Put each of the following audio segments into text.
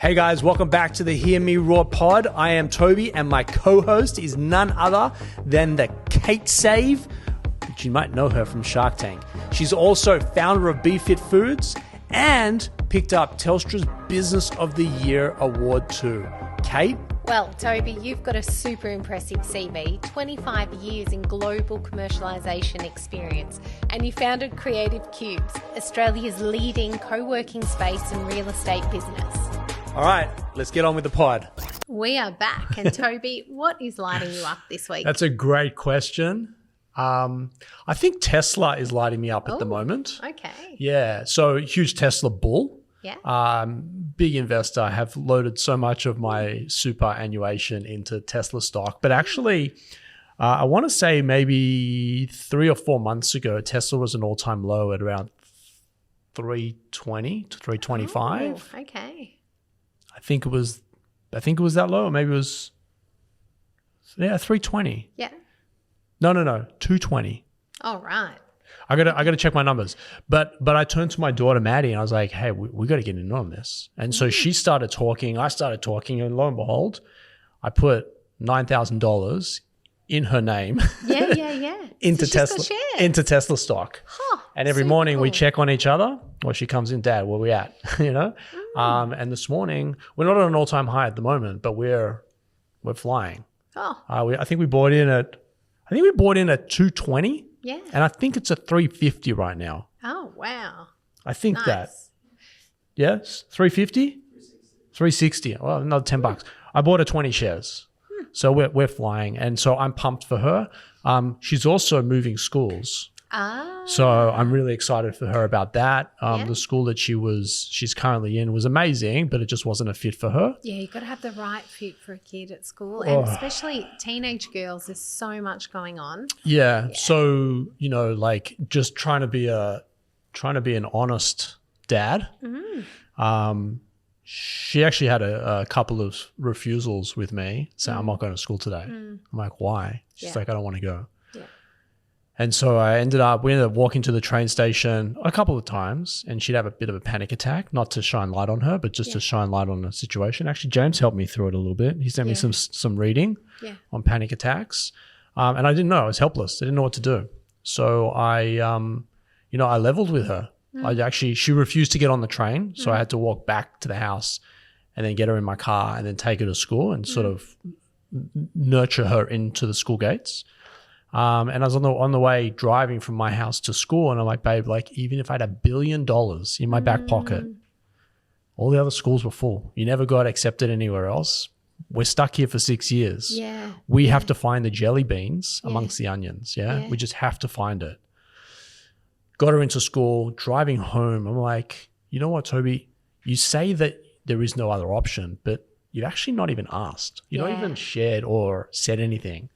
Hey guys, welcome back to the Hear Me Roar pod. I am Tobi and my co-host is none other than the Kate Save, which you might know her from Shark Tank. She's also founder of BeFit Foods and picked up Telstra's Business of the Year award too. Kate? Well, Tobi, you've got a super impressive CV, 25 years in global commercialisation experience, and you founded Creative Cubes, Australia's leading co-working space and real estate business. All right, let's get on with the pod. We are back. And Tobi, what is lighting you up this week? That's a great question. I think Tesla is lighting me up at the moment. Okay. Yeah, so huge Tesla bull. Yeah. Big investor. I have loaded so much of my superannuation into Tesla stock. But actually, I want to say maybe 3 or 4 months ago, Tesla was an all-time low at around 320 to 325. Oh, okay. I think it was that low, or maybe it was 320. Yeah. No, 220. All right. I gotta check my numbers. But I turned to my daughter Maddie and I was like, hey, we got to get in on this. And so she started talking, I started talking, and lo and behold, I put $9,000 in her name. Yeah. into So Tesla Tesla stock. Huh, and every morning we check on each other. Well, she comes in, Dad, where we at? And this morning we're not at an all-time high at the moment, but we're flying. Oh. I think we bought in at 220. Yeah. And I think it's at 350 right now. Oh, wow. I think Nice. that. Yes, 350? 360. Well, another $10. I bought her 20 shares. So we're flying. And so I'm pumped for her. She's also moving schools. So I'm really excited for her about that. The school that she's currently in was amazing, but it just wasn't a fit for her. Yeah, you've got to have the right fit for a kid at school. And especially teenage girls, there's so much going on. Yeah. So, like just trying to be an honest dad. She actually had a couple of refusals with me saying, I'm not going to school today. I'm like, why? She's like, I don't want to go. Yeah. And so we ended up walking to the train station a couple of times, and she'd have a bit of a panic attack, not to shine light on her, but just to shine light on the situation. Actually, James helped me through it a little bit. He sent me some reading on panic attacks. And I didn't know. I was helpless. I didn't know what to do. So I leveled with her. She refused to get on the train. So I had to walk back to the house and then get her in my car and then take her to school and sort of nurture her into the school gates. And I was on the way driving from my house to school, and I'm like, babe, like even if I had $1 billion in my back pocket, all the other schools were full. You never got accepted anywhere else. We're stuck here for 6 years. Yeah. We have to find the jelly beans amongst the onions. Yeah. We just have to find it. Got her into school, driving home. I'm like, you know what, Tobi? You say that there is no other option, but you've actually not even asked. You've not even shared or said anything.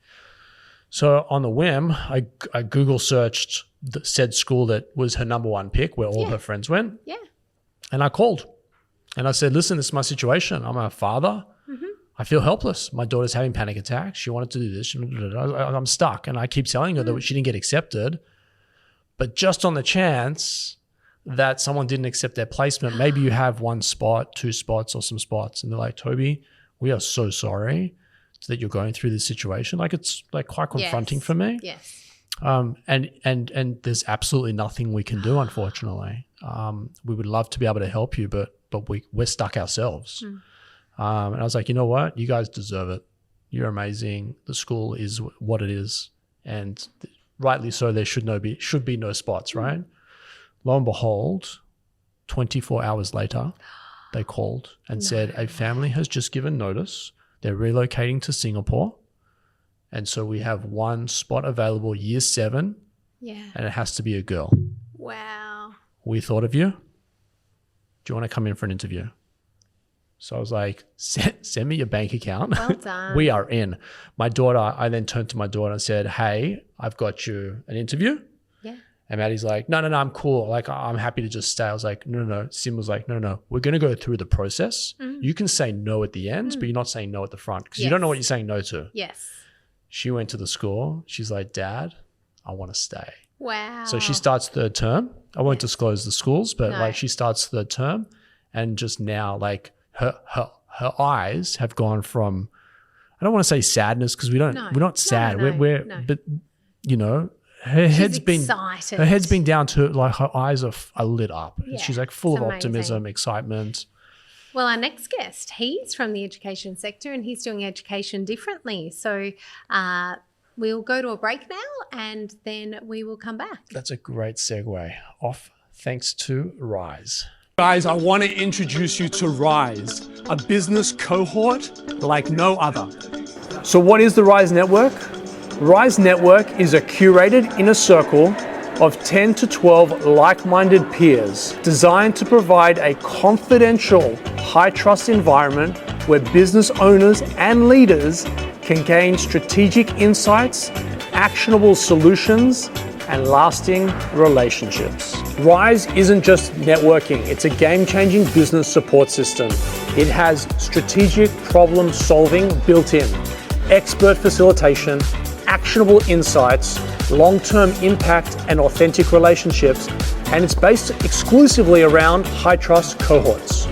So on the whim, I Google searched the said school that was her number one pick, where all her friends went. Yeah. And I called and I said, listen, this is my situation. I'm a father. I feel helpless. My daughter's having panic attacks. She wanted to do this. I'm stuck. And I keep telling her that she didn't get accepted. But just on the chance that someone didn't accept their placement, maybe you have 1 spot, 2 spots, or some spots. And they're like, Tobi, we are so sorry that you're going through this situation. Like it's like quite confronting for me. Yes. And there's absolutely nothing we can do, unfortunately. We would love to be able to help you, but we're stuck ourselves. And I was like, you know what? You guys deserve it. You're amazing. The school is what it is. And rightly so, there should be no spots, right? Lo and behold, 24 hours later, they called and said a family has just given notice. They're relocating to Singapore. And so we have 1 spot available, year 7. Yeah. And it has to be a girl. Wow. We thought of you. Do you want to come in for an interview? So I was like, send me your bank account. Well done. We are in. I then turned to my daughter and said, hey, I've got you an interview. Yeah. And Maddie's like, no, I'm cool. Like, I'm happy to just stay. I was like, no. Sim was like, no. We're going to go through the process. You can say no at the end, but you're not saying no at the front because you don't know what you're saying no to. Yes. She went to the school. She's like, Dad, I want to stay. Wow. So she starts 3rd term. I won't disclose the schools, but like she starts 3rd term, and just now like her eyes have gone from, I don't want to say sadness because we're not sad. We're but you know, her head's been down to like her eyes are lit up. Yeah, she's like full of optimism, excitement. Well, our next guest, he's from the education sector and he's doing education differently. So we'll go to a break now and then we will come back. That's a great segue. Off thanks to Rise. Guys, I want to introduce you to Rise, a business cohort like no other. So what is the Rise Network? Rise Network is a curated inner circle of 10 to 12 like-minded peers designed to provide a confidential, high-trust environment where business owners and leaders can gain strategic insights, actionable solutions, and lasting relationships. Rise isn't just networking, it's a game-changing business support system. It has strategic problem solving built in, expert facilitation, actionable insights, long-term impact and authentic relationships, and it's based exclusively around high-trust cohorts.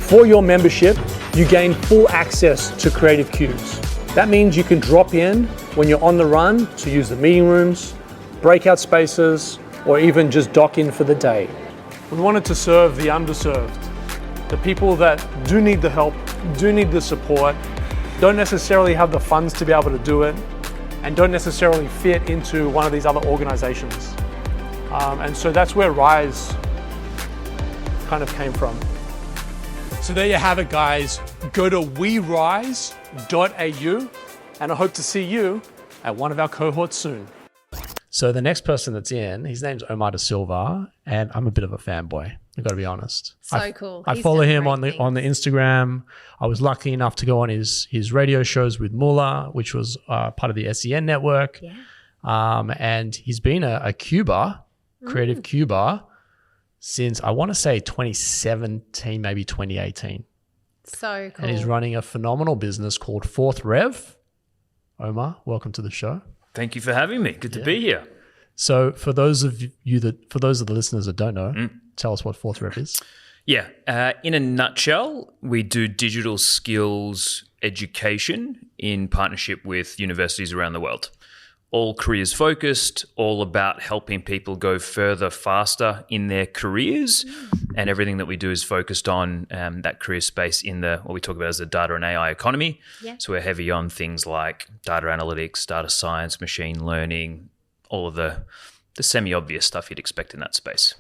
For your membership, you gain full access to Creative Cubes. That means you can drop in when you're on the run to use the meeting rooms, breakout spaces, or even just dock in for the day. We wanted to serve the underserved, the people that do need the help, do need the support, don't necessarily have the funds to be able to do it, and don't necessarily fit into one of these other organizations. And so that's where Rise kind of came from. So there you have it, guys. Go to werise.au, and I hope to see you at one of our cohorts soon. So the next person that's in, his name's Omar De Silva, and I'm a bit of a fanboy. I've got to be honest. Cool. I follow him on the Instagram. I was lucky enough to go on his radio shows with Mullah, which was part of the SEN network. Yeah. And he's been a Cuber, creative Cuber, since I want to say 2017, maybe 2018. So cool. And he's running a phenomenal business called FourthRev. Omar, welcome to the show. Thank you for having me. Good to be here. So for those of the listeners that don't know, tell us what FourthRev is. Yeah. In a nutshell, we do digital skills education in partnership with universities around the world. All careers focused, all about helping people go further, faster in their careers. And everything that we do is focused on that career space in what we talk about as the data and AI economy. Yeah. So we're heavy on things like data analytics, data science, machine learning, all of the semi-obvious stuff you'd expect in that space.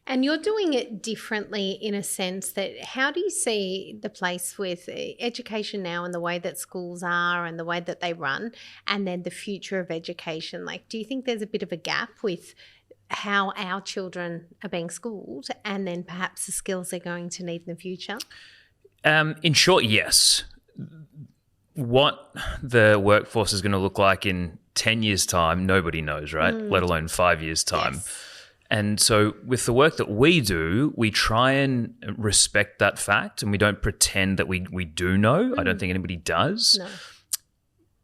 And you're doing it differently in a sense that how do you see the place with education now and the way that schools are and the way that they run and then the future of education? Like, do you think there's a bit of a gap with how our children are being schooled and then perhaps the skills they're going to need in the future? In short, yes. What the workforce is going to look like in 10 years' time, nobody knows, right? Let alone 5 years' time. Yes. And so with the work that we do, we try and respect that fact and we don't pretend that we do know. I don't think anybody does. No.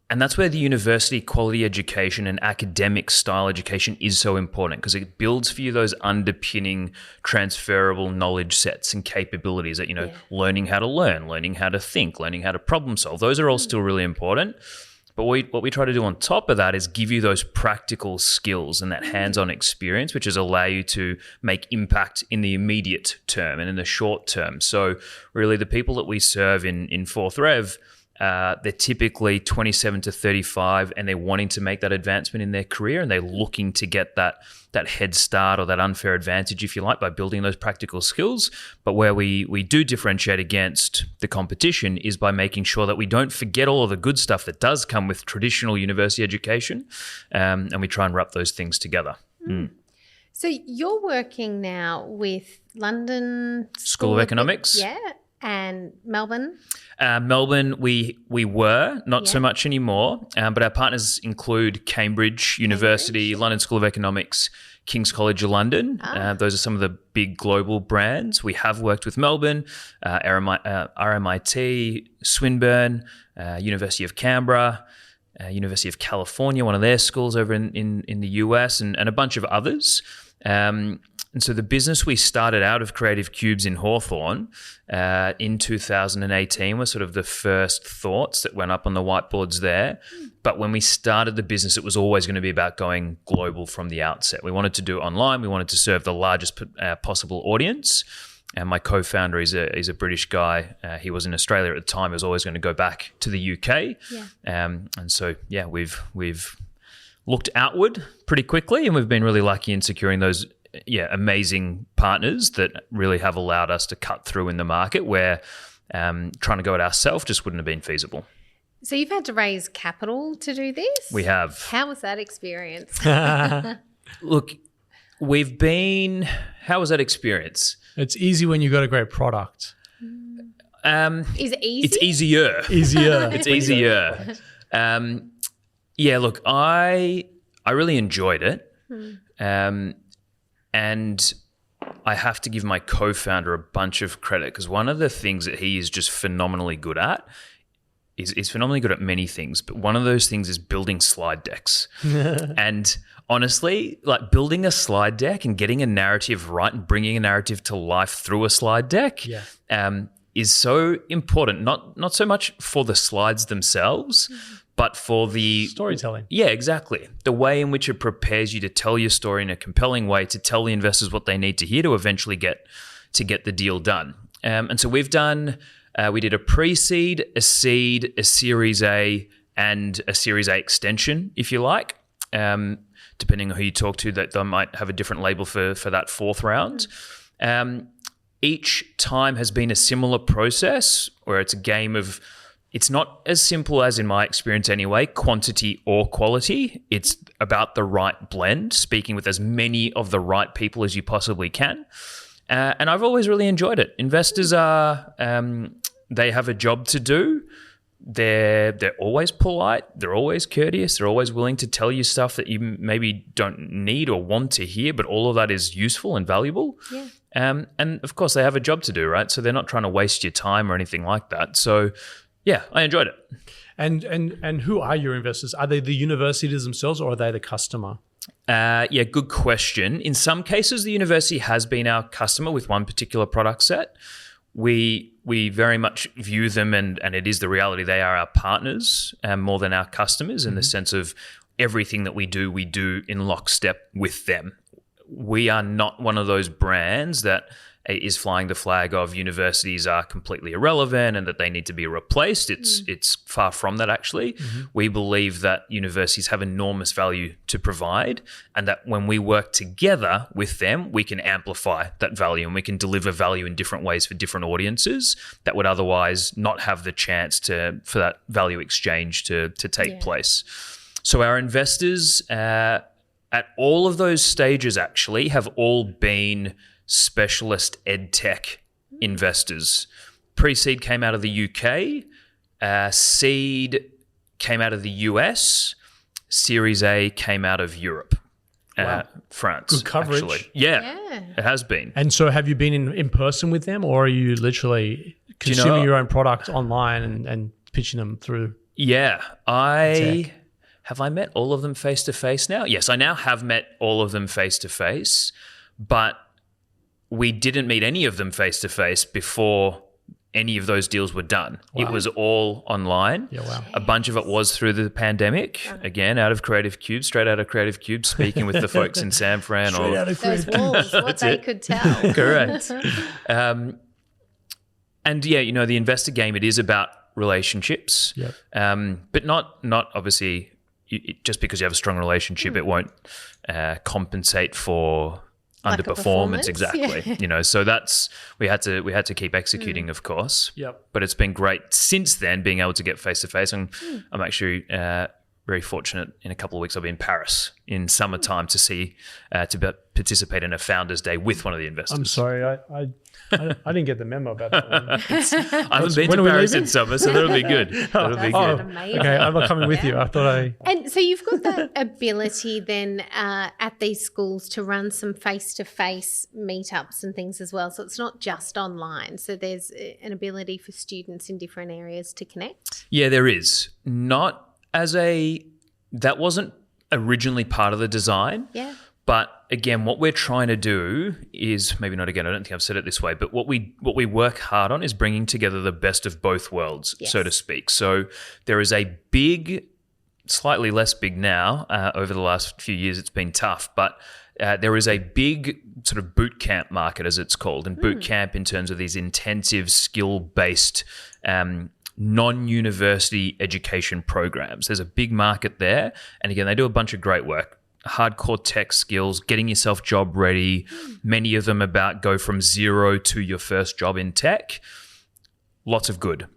And that's where the university quality education and academic style education is so important because it builds for you those underpinning transferable knowledge sets and capabilities that, learning how to learn, learning how to think, learning how to problem solve. Those are all still really important. But what we try to do on top of that is give you those practical skills and that hands-on experience, which is allow you to make impact in the immediate term and in the short term. So really the people that we serve in FourthRev, they're typically 27 to 35 and they're wanting to make that advancement in their career and they're looking to get that head start or that unfair advantage, if you like, by building those practical skills. But where we do differentiate against the competition is by making sure that we don't forget all of the good stuff that does come with traditional university education, and we try and wrap those things together. So you're working now with London School of Economics. Yeah, and Melbourne. Melbourne, we were, not so much anymore, but our partners include Cambridge University, London School of Economics, King's College London. Those are some of the big global brands. We have worked with Melbourne, RMIT, Swinburne, University of Canberra, University of California, one of their schools over in the US, and a bunch of others. And so the business we started out of Creative Cubes in Hawthorne in 2018 was sort of the first thoughts that went up on the whiteboards there. But when we started the business, it was always going to be about going global from the outset. We wanted to do it online. We wanted to serve the largest possible audience. And my co-founder is a British guy. He was in Australia at the time. He was always going to go back to the UK. And so, yeah, we've looked outward pretty quickly, and we've been really lucky in securing those amazing partners that really have allowed us to cut through in the market where trying to go it ourselves just wouldn't have been feasible. So you've had to raise capital to do this? We have. How was that experience? Look, how was that experience? It's easy when you got a great product. Is it easy? It's easier. It's easier. Look, I really enjoyed it. And I have to give my co-founder a bunch of credit because one of the things that he is just phenomenally good at is phenomenally good at many things, but one of those things is building slide decks. And honestly, like building a slide deck and getting a narrative right and bringing a narrative to life through a slide deck is so important, not so much for the slides themselves, but for the storytelling. Yeah, exactly. The way in which it prepares you to tell your story in a compelling way, to tell the investors what they need to hear to eventually get the deal done. And so we did a pre-seed, a seed, a Series A, and a Series A extension, if you like. Depending on who you talk to, that they might have a different label for that fourth round. Each time has been a similar process where it's a game of, it's not as simple as, in my experience anyway, quantity or quality. It's about the right blend, speaking with as many of the right people as you possibly can. And I've always really enjoyed it. Investors they have a job to do. They're always polite. They're always courteous. They're always willing to tell you stuff that you maybe don't need or want to hear, but all of that is useful and valuable. Yeah. And of course, they have a job to do, right? So they're not trying to waste your time or anything like that. So, yeah, I enjoyed it. And who are your investors? Are they the universities themselves or are they the customer? Good question. In some cases, the university has been our customer with one particular product set. We very much view them, and it is the reality, they are our partners more than our customers in the sense of everything that we do in lockstep with them. We are not one of those brands that is flying the flag of universities are completely irrelevant and that they need to be replaced. It's far from that, actually. We believe that universities have enormous value to provide, and that when we work together with them, we can amplify that value and we can deliver value in different ways for different audiences that would otherwise not have the chance for that value exchange to take place. So our investors at all of those stages actually have all been specialist edtech investors. Pre-seed came out of the UK, seed came out of the US, Series A came out of Europe, France. Good coverage. Actually. Yeah, it has been. And so have you been in person with them, or are you literally consuming your own product online and pitching them through? Yeah, have I met all of them face to face now? Yes, I now have met all of them face to face, but we didn't meet any of them face to face before any of those deals were done. Wow. It was all online. Yeah, wow. A bunch of it was through the pandemic. Again, out of Creative Cubes, straight out of Creative Cubes, speaking with the folks in San Fran. Straight out of Creative Cubes. What they could tell. Correct. And yeah, the investor game, it is about relationships. Yep. But not obviously, just because you have a strong relationship, it won't compensate for underperformance. Exactly. Yeah. So that's we had to keep executing, of course. Yep. But it's been great since then being able to get face to face, and I'm actually very fortunate. In a couple of weeks I'll be in Paris in summertime to participate in a Founders Day with one of the investors. I'm sorry, I didn't get the memo about that one. I haven't been to Paris in summer, so that'll be good. That'll be good. Amazing. Okay, I'm not coming with you. I thought And so you've got that ability then at these schools to run some face-to-face meetups and things as well. So it's not just online. So there's an ability for students in different areas to connect. Yeah, there is. That wasn't originally part of the design. Yeah. But again, what we're trying to do is, maybe not again, I don't think I've said it this way, but what we work hard on is bringing together the best of both worlds, so to speak. So there is a big, slightly less big now, over the last few years it's been tough, but there is a big sort of boot camp market, as it's called, and boot camp in terms of these intensive skill-based non-university education programs. There's a big market there, and again, they do a bunch of great work. Hardcore tech skills, getting yourself job ready. Many of them about go from zero to your first job in tech. Lots of good.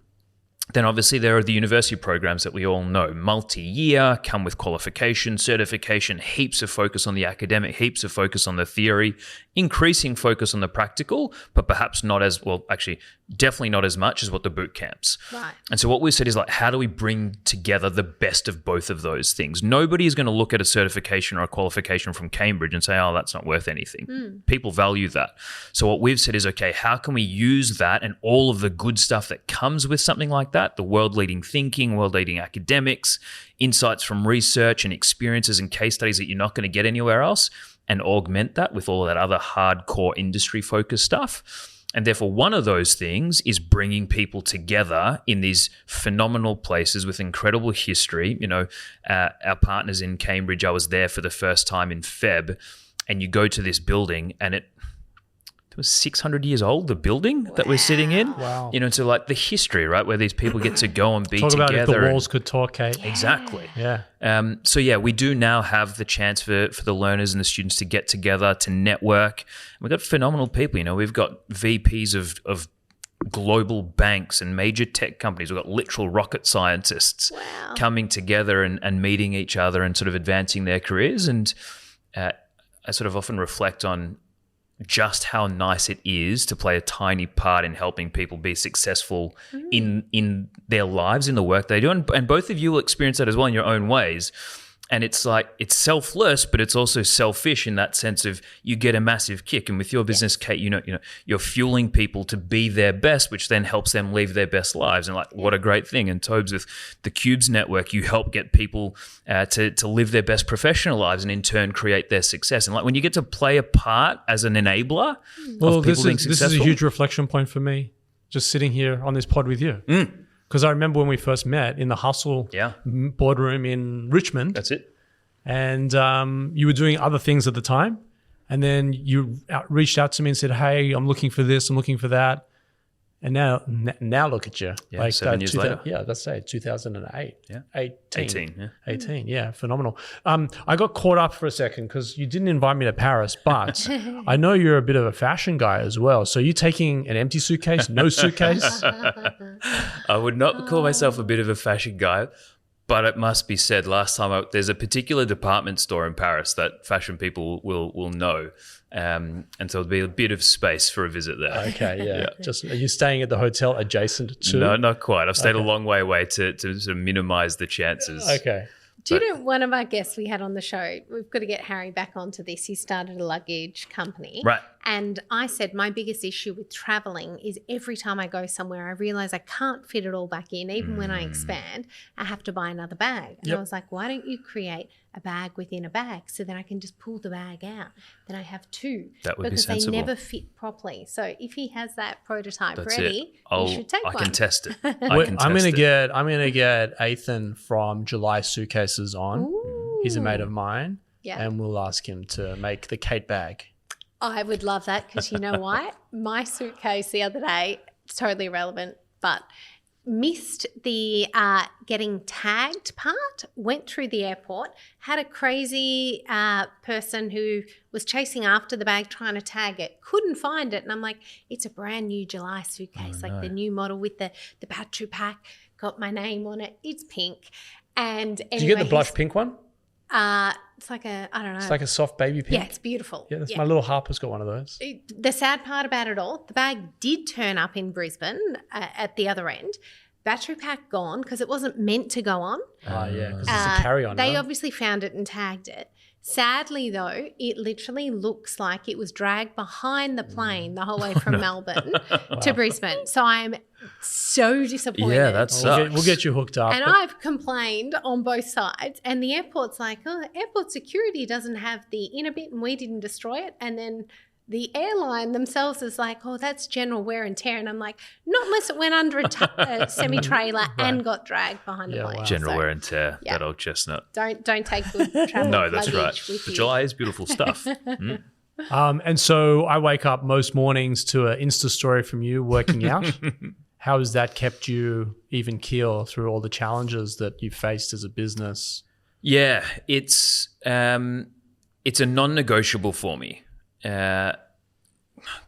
Then obviously there are the university programs that we all know, multi-year, come with qualification, certification, heaps of focus on the academic, heaps of focus on the theory, increasing focus on the practical, but perhaps not as, well, actually, definitely not as much as what the boot camps. Right. And so what we said is like, how do we bring together the best of both of those things? Nobody is going to look at a certification or a qualification from Cambridge and say, oh, that's not worth anything. People value that. So what we've said is, okay, how can we use that and all of the good stuff that comes with something like that, the world-leading thinking, world-leading academics, insights from research and experiences and case studies that you're not going to get anywhere else, and augment that with all of that other hardcore industry-focused stuff. And therefore, one of those things is bringing people together in these phenomenal places with incredible history. You know, our partners in Cambridge, I was there for the first time in Feb, and you go to this building and it was 600 years old, the building that we're sitting in. Wow. You know, so like the history, right, where these people get to go and be Talk together. about if the walls could talk, Kate. Exactly. Yeah. So yeah, we do now have the chance for the learners and the students to get together, to network. We've got phenomenal people. You know, we've got VPs of global banks and major tech companies. We've got literal rocket scientists coming together and meeting each other and sort of advancing their careers. And I sort of often reflect on just how nice it is to play a tiny part in helping people be successful in their lives, in the work they do. And both of you will experience that as well in your own ways. And it's like, it's selfless, but it's also selfish in that sense of you get a massive kick. And with your business, Kate, you know, you're fueling people to be their best, which then helps them live their best lives. And like, what a great thing. And Tobes, with the Cubes network, you help get people to live their best professional lives and in turn create their success. And like when you get to play a part as an enabler of people being successful. This is a huge reflection point for me, just sitting here on this pod with you. Because I remember when we first met in the Hustle boardroom in Richmond. That's it. And you were doing other things at the time. And then you reached out to me and said, hey, I'm looking for this, I'm looking for that. And now look at you. Yeah, like 7 years later. Yeah, let's say 2008. Yeah. 18, 18, yeah, phenomenal. I got caught up for a second because you didn't invite me to Paris, but I know you're a bit of a fashion guy as well. So you taking an empty suitcase, no suitcase? I would not call myself a bit of a fashion guy, but it must be said, last time there's a particular department store in Paris that fashion people will know. And so there'll be a bit of space for a visit there. Okay, yeah. Just, are you staying at the hotel adjacent to? No, not quite. I've stayed a long way away to sort of minimize the chances. Okay. Do you know one of our guests we had on the show, we've got to get Harry back onto this. He started a luggage company. Right. And I said my biggest issue with traveling is every time I go somewhere, I realize I can't fit it all back in. Even when I expand, I have to buy another bag. And I was like, why don't you create a bag within a bag so then I can just pull the bag out? Then I have two. That would be sensible. Because they never fit properly. So if he has that prototype ready, you should take one. I can test it. I'm gonna get Ethan from July Suitcases on. Ooh. He's a mate of mine. Yeah. And we'll ask him to make the Kate bag. I would love that because you know what? My suitcase the other day, it's totally irrelevant, but missed the getting tagged part, went through the airport, had a crazy person who was chasing after the bag trying to tag it, couldn't find it. And I'm like, it's a brand new July suitcase, the new model with the battery pack, got my name on it. It's pink. And anyway, did you get the blush pink one? It's like I don't know. It's like a soft baby pink. Yeah, it's beautiful. Yeah, my little Harper's got one of those. The sad part about it all, the bag did turn up in Brisbane at the other end. Battery pack gone because it wasn't meant to go on. Oh, yeah, because it's a carry-on. They obviously found it and tagged it. Sadly, though, it literally looks like it was dragged behind the plane the whole way from Melbourne to Brisbane. So I'm so disappointed. Yeah, that sucks. We'll get you hooked up. And I've complained on both sides. And the airport's like, oh, airport security doesn't have the inner bit and we didn't destroy it. And then the airline themselves is like, oh, that's general wear and tear. And I'm like, not unless it went under a semi-trailer and got dragged behind the plane. wow. General wear and tear, that old chestnut. Don't take good travel No, that's right. luggage with But you. July is beautiful stuff. And so I wake up most mornings to an Insta story from you working out. How has that kept you even keel through all the challenges that you've faced as a business? Yeah, it's a non-negotiable for me.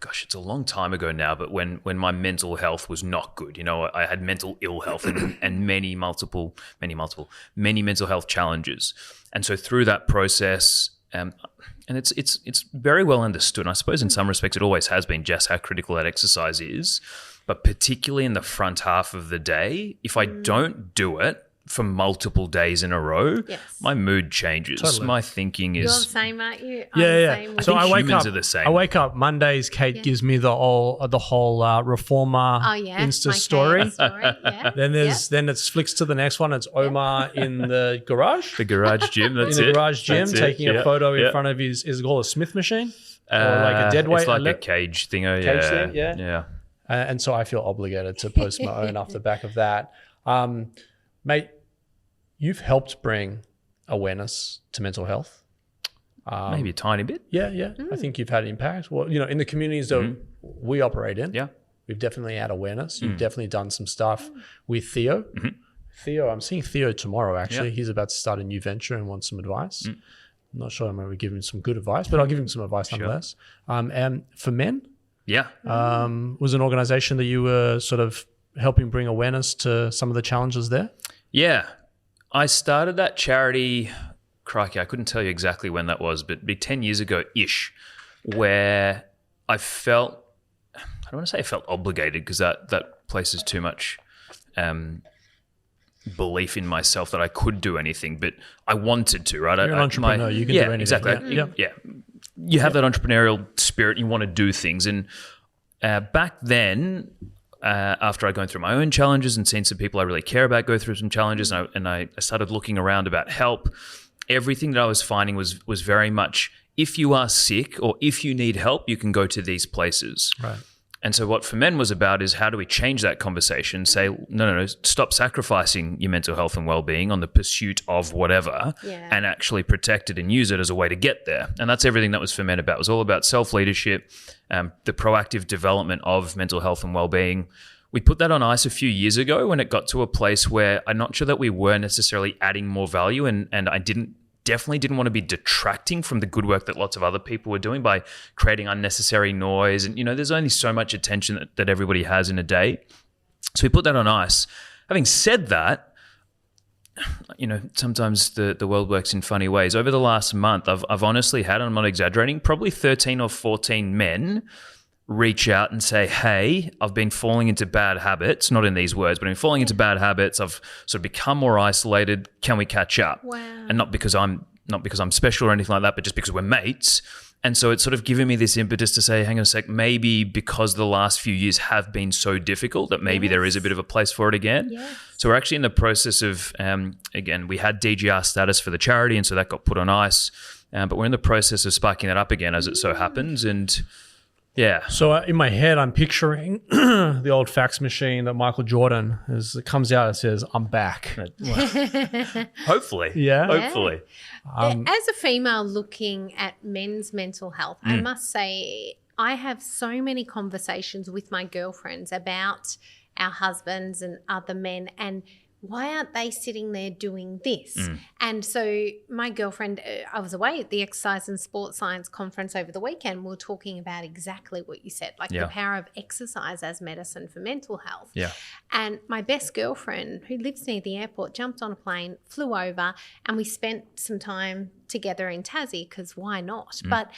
Gosh, it's a long time ago now, but when my mental health was not good, I had mental ill health and many mental health challenges. And so through that process, and it's very well understood, and I suppose in some respects it always has been just how critical that exercise is, but particularly in the front half of the day, if I don't do it for multiple days in a row, my mood changes. Totally. My thinking is... You're the same, aren't you? I'm Yeah, the yeah. same with So you. I wake humans up. are the same. I wake up Mondays. Kate gives me the whole reformer Insta my story. story. Yeah. Then it flicks to the next one. It's Omar in the garage. The garage gym, that's in the it. garage gym, That's it. taking a Yeah, photo in yeah. front of his. Is it called a Smith machine or like a dead weight? It's like a cage thing. thing, yeah. Yeah. And so I feel obligated to post my own off the back of that. Mate, you've helped bring awareness to mental health. Maybe a tiny bit. Yeah. I think you've had impact. Well, in the communities that we operate in, Yeah. we've definitely had awareness. You've definitely done some stuff with Theo. Theo, I'm seeing Theo tomorrow, actually. Yeah. He's about to start a new venture and wants some advice. I'm not sure I'm going to give him some good advice, but I'll give him some advice nonetheless. And for men, Yeah. was an organization that you were sort of helping bring awareness to some of the challenges there? Yeah. I started that charity, crikey, I couldn't tell you exactly when that was, but it'd be 10 years ago-ish, where I felt, I don't want to say I felt obligated because that places too much belief in myself that I could do anything, but I wanted to, right? You're an entrepreneur. You can do anything. Exactly. Yeah. You have that entrepreneurial spirit. You want to do things. And back then, after I'd gone through my own challenges and seen some people I really care about go through some challenges, and I started looking around about help, everything that I was finding was very much, if you are sick or if you need help, you can go to these places. Right. And so what For Men was about is how do we change that conversation, say, no, stop sacrificing your mental health and well-being on the pursuit of whatever and actually protect it and use it as a way to get there. And that's everything that was For Men about. It was all about self-leadership, the proactive development of mental health and well-being. We put that on ice a few years ago when it got to a place where I'm not sure that we were necessarily adding more value, and I definitely didn't want to be detracting from the good work that lots of other people were doing by creating unnecessary noise. And, there's only so much attention that everybody has in a day. So we put that on ice. Having said that, sometimes the world works in funny ways. Over the last month, I've honestly had, and I'm not exaggerating, probably 13 or 14 men reach out and say, hey, I've been falling into bad habits, not in these words, but I've been falling into bad habits. I've sort of become more isolated. Can we catch up? Wow. And not because I'm special or anything like that, but just because we're mates. And so it's sort of given me this impetus to say, hang on a sec, maybe because the last few years have been so difficult that maybe there is a bit of a place for it again. Yes. So we're actually in the process of, again, we had DGR status for the charity, and so that got put on ice. But we're in the process of spiking that up again as it so happens. And yeah. So in my head, I'm picturing the old fax machine that Michael Jordan it comes out and says, I'm back. Hopefully. Yeah. Hopefully. As a female looking at men's mental health, I must say I have so many conversations with my girlfriends about our husbands and other men, and why aren't they sitting there doing this? And so my girlfriend, I was away at the Exercise and Sports Science Conference over the weekend. We were talking about exactly what you said, like the power of exercise as medicine for mental health. Yeah. And my best girlfriend, who lives near the airport, jumped on a plane, flew over, and we spent some time together in Tassie, because why not? But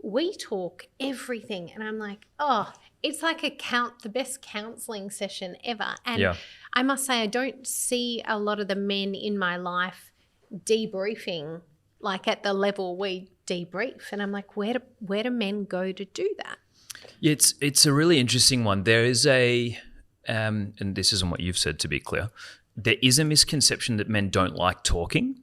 we talk everything, and I'm like, oh, it's like the best counselling session ever. And I must say, I don't see a lot of the men in my life debriefing like at the level we debrief. And I'm like, where do men go to do that? Yeah, it's a really interesting one. There is a, and this isn't what you've said, to be clear, there is a misconception that men don't like talking.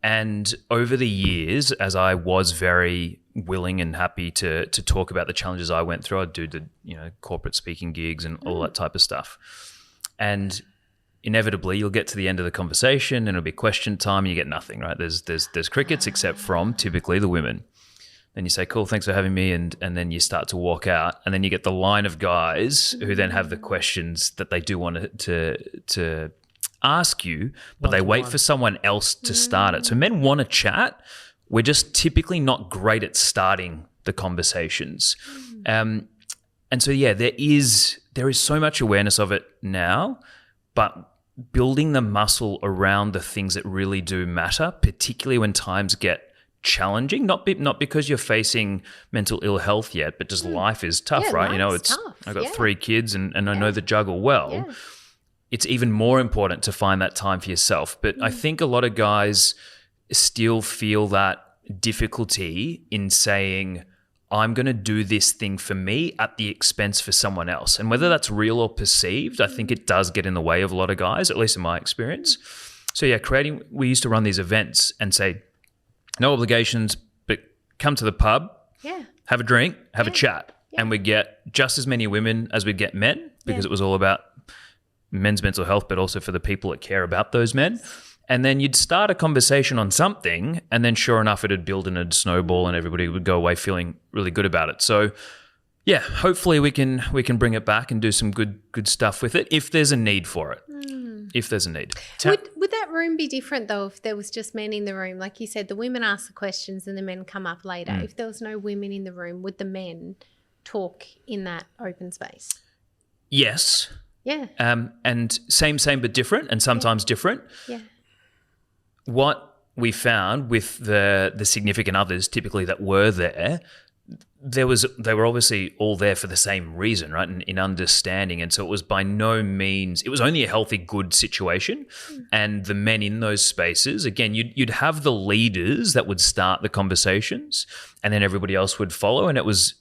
And over the years, as I was very willing and happy to talk about the challenges I went through, I'd do the corporate speaking gigs and all that type of stuff. And inevitably, you'll get to the end of the conversation and it'll be question time and you get nothing, right? There's crickets except from typically the women. Then you say, cool, thanks for having me. And then you start to walk out. And then you get the line of guys who then have the questions that they do want to ask you, but they wait for someone else to start it. So men want to chat. We're just typically not great at starting the conversations. And so, yeah, there is so much awareness of it now, but building the muscle around the things that really do matter, particularly when times get challenging, not because you're facing mental ill health yet, but just life is tough, right? It's tough. I've got 3 kids and I know the juggle well. Yeah. It's even more important to find that time for yourself. But I think a lot of guys still feel that difficulty in saying, I'm going to do this thing for me at the expense for someone else. And whether that's real or perceived, I think it does get in the way of a lot of guys, at least in my experience. So yeah, we used to run these events and say, no obligations, but come to the pub, have a drink, have a chat. Yeah. And we get just as many women as we get men, because it was all about men's mental health, but also for the people that care about those men. And then you'd start a conversation on something, and then sure enough, it'd build and it'd snowball, and everybody would go away feeling really good about it. So yeah, hopefully we can bring it back and do some good stuff with it if there's a need for it. If there's a need. Would that room be different though if there was just men in the room? Like you said, the women ask the questions and the men come up later. If there was no women in the room, would the men talk in that open space? Yes. Yeah. And same but different, and sometimes different. Yeah. What we found with the significant others typically that were there, they were obviously all there for the same reason, right? In understanding. And so it was by no means, it was only a healthy, good situation. And the men in those spaces, again, you'd have the leaders that would start the conversations and then everybody else would follow. And it was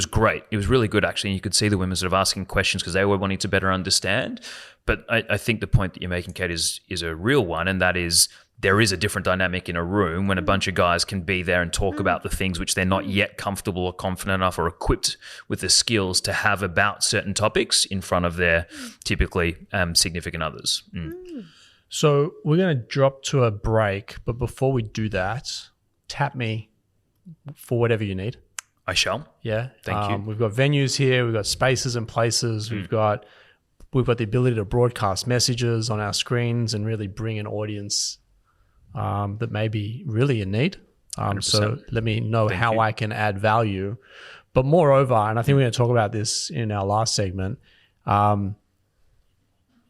great. It was really good, actually. And you could see the women sort of asking questions because they were wanting to better understand. But I think the point that you're making, Kate, is a real one. And that is, there is a different dynamic in a room when a bunch of guys can be there and talk about the things which they're not yet comfortable or confident enough or equipped with the skills to have about certain topics in front of their typically significant others. So we're going to drop to a break, but before we do that, tap me for whatever you need. I shall. Yeah. Thank you. We've got venues here. We've got spaces and places. We've got the ability to broadcast messages on our screens and really bring an audience that may be really in need. So let me know how I can add value. But moreover, and I think we're going to talk about this in our last segment,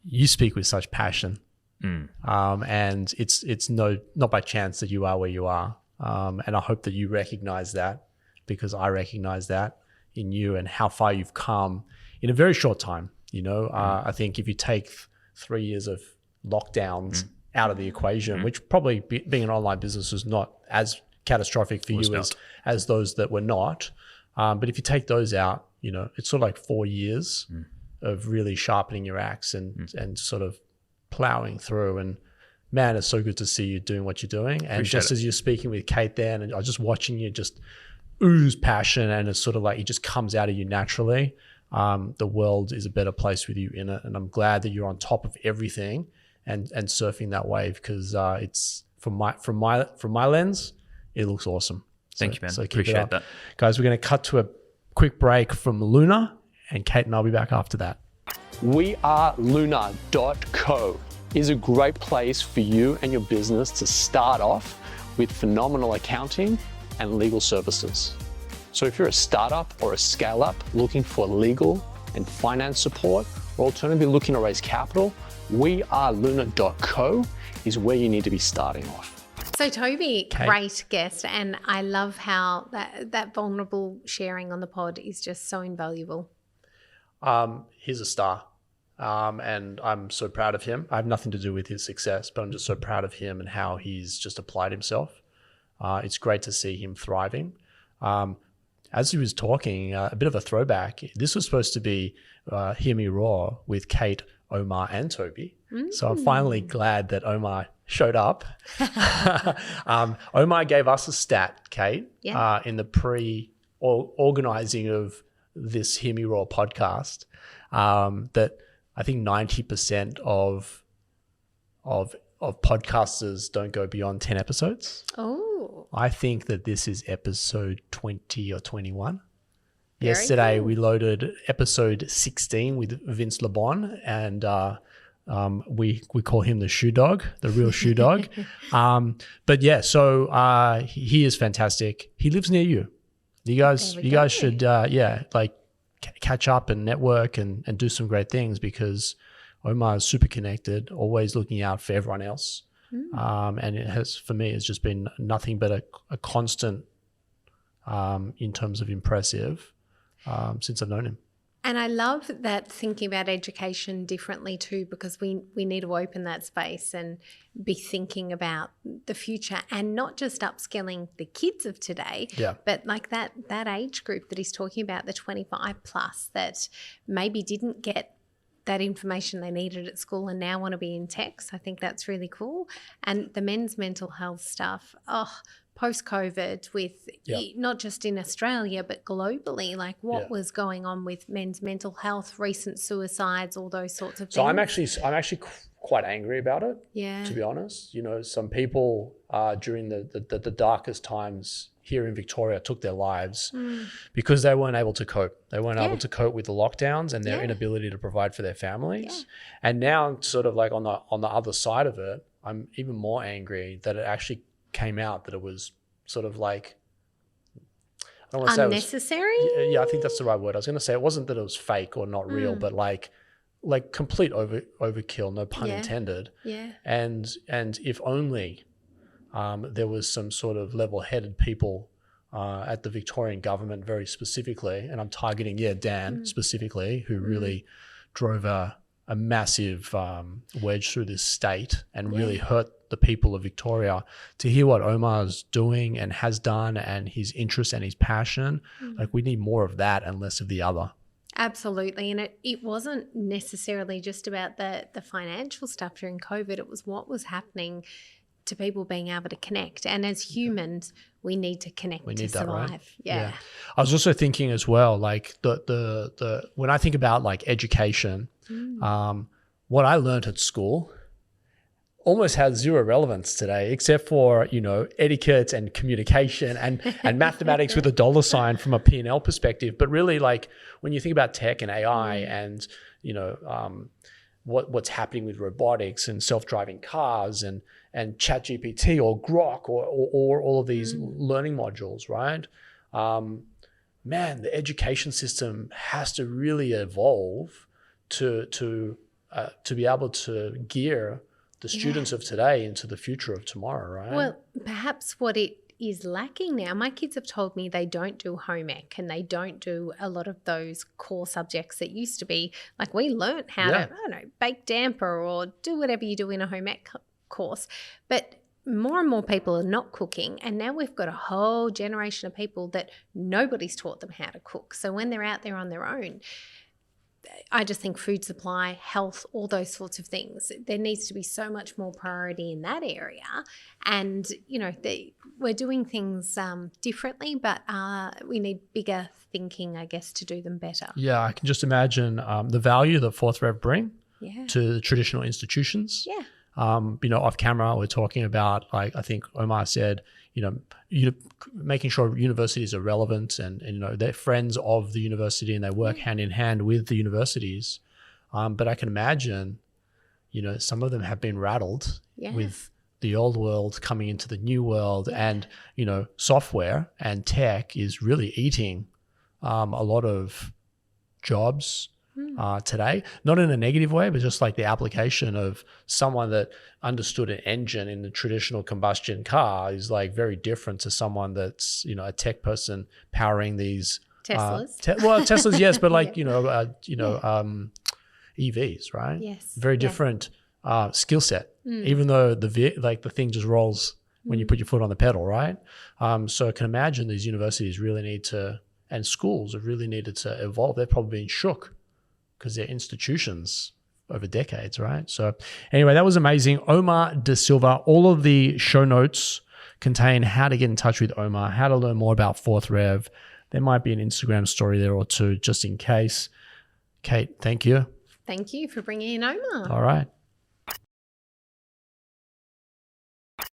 you speak with such passion. And it's not by chance that you are where you are. And I hope that you recognize that, because I recognize that in you and how far you've come in a very short time. I think if you take 3 years of lockdowns out of the equation, which probably being an online business is not as catastrophic for you as those that were not. But if you take those out, it's sort of like 4 years of really sharpening your axe and sort of plowing through. And man, it's so good to see you doing what you're doing. And just as you're speaking with Kate there, and I was just watching you just ooze passion, and it's sort of like it just comes out of you naturally. The world is a better place with you in it. And I'm glad that you're on top of everything and surfing that wave, because it's from my lens, it looks awesome. Thank you, man. So appreciate that. Guys, we're going to cut to a quick break from Luna, and Kate and I'll be back after that. weareluna.co is a great place for you and your business to start off with phenomenal accounting and legal services. So if you're a startup or a scale-up looking for legal and finance support, or alternatively looking to raise capital, weareluna.co is where you need to be starting off. So Tobi, great guest, and I love how that vulnerable sharing on the pod is just so invaluable. He's a star, and I'm so proud of him. I have nothing to do with his success, but I'm just so proud of him and how he's just applied himself. It's great to see him thriving. As he was talking, a bit of a throwback. This was supposed to be Hear Me Roar with Kate, Omar, and Tobi. So I'm finally glad that Omar showed up. Omar gave us a stat, Kate, in the pre-organizing of this Hear Me Roar podcast, that I think 90% of podcasters don't go beyond 10 episodes. Oh. I think that this is episode 20 or 21. Very Yesterday, cool. we loaded episode 16 with Vince LeBon, and we call him the shoe dog, the real shoe dog. But yeah, so he is fantastic. He lives near you. You guys should catch up and network and do some great things, because Omar is super connected, always looking out for everyone else. And it has, for me, it's just been nothing but a constant in terms of impressive since I've known him. And I love that, thinking about education differently too, because we need to open that space and be thinking about the future, and not just upskilling the kids of today, but like that age group that he's talking about, the 25 plus, that maybe didn't get that information they needed at school and now want to be in tech. So I think that's really cool. And the men's mental health stuff, post-COVID, with not just in Australia but globally, like what was going on with men's mental health, recent suicides, all those sorts of things. So I'm actually quite angry about it, to be honest. You know, some people during the darkest times here in Victoria took their lives because they weren't able to cope. They weren't able to cope with the lockdowns and their inability to provide for their families. And now, sort of like on the other side of it, I'm even more angry that it actually came out that it was sort of like, I don't want to say unnecessary. I think that's the right word. I was going to say it wasn't that it was fake or not real, but like complete overkill, no pun intended. Yeah. And if only there was some sort of level-headed people at the Victorian government, very specifically, and I'm targeting Dan specifically, who really drove a massive wedge through this state and really hurt the people of Victoria. To hear what Omar's doing and has done, and his interest and his passion, like, we need more of that and less of the other. Absolutely. And it wasn't necessarily just about the financial stuff during COVID. It was what was happening to people being able to connect. And as humans, we need to connect to survive. Right? Yeah. I was also thinking as well, like the when I think about like education, what I learned at school almost has zero relevance today, except for, you know, etiquette and communication and mathematics with a dollar sign from a P&L perspective. But really, like, when you think about tech and AI and, you know, what's happening with robotics and self-driving cars and ChatGPT or Grok or all of these learning modules, right? Man, the education system has to really evolve to be able to gear the students of today into the future of tomorrow, right? Well, perhaps what it is lacking now, my kids have told me they don't do home ec and they don't do a lot of those core subjects that used to be, like, we learnt how to, I don't know, bake damper or do whatever you do in a home ec course. But more and more people are not cooking, and now we've got a whole generation of people that nobody's taught them how to cook. So when they're out there on their own, I just think food supply, health, all those sorts of things, there needs to be so much more priority in that area. And, you know, we're doing things differently, but we need bigger thinking, I guess, to do them better. Yeah, I can just imagine the value that FourthRev bring to the traditional institutions. Yeah. You know, off camera, we're talking about, like, I think Omar said, you know, making sure universities are relevant and you know, they're friends of the university and they work hand in hand with the universities. But I can imagine, you know, some of them have been rattled with the old world coming into the new world, and, you know, software and tech is really eating a lot of jobs today, not in a negative way, but just like the application of someone that understood an engine in the traditional combustion car is like very different to someone that's, you know, a tech person powering these Teslas. Teslas, yes, but like, EVs, right? Yes. Very different skill set, even though the thing just rolls when you put your foot on the pedal, right? So I can imagine these universities really need to, and schools have really needed to evolve. They've probably been shook because they're institutions over decades, right? So anyway, that was amazing. Omar De Silva. All of the show notes contain how to get in touch with Omar, how to learn more about FourthRev. There might be an Instagram story there or two just in case. Kate, thank you. Thank you for bringing in Omar. All right.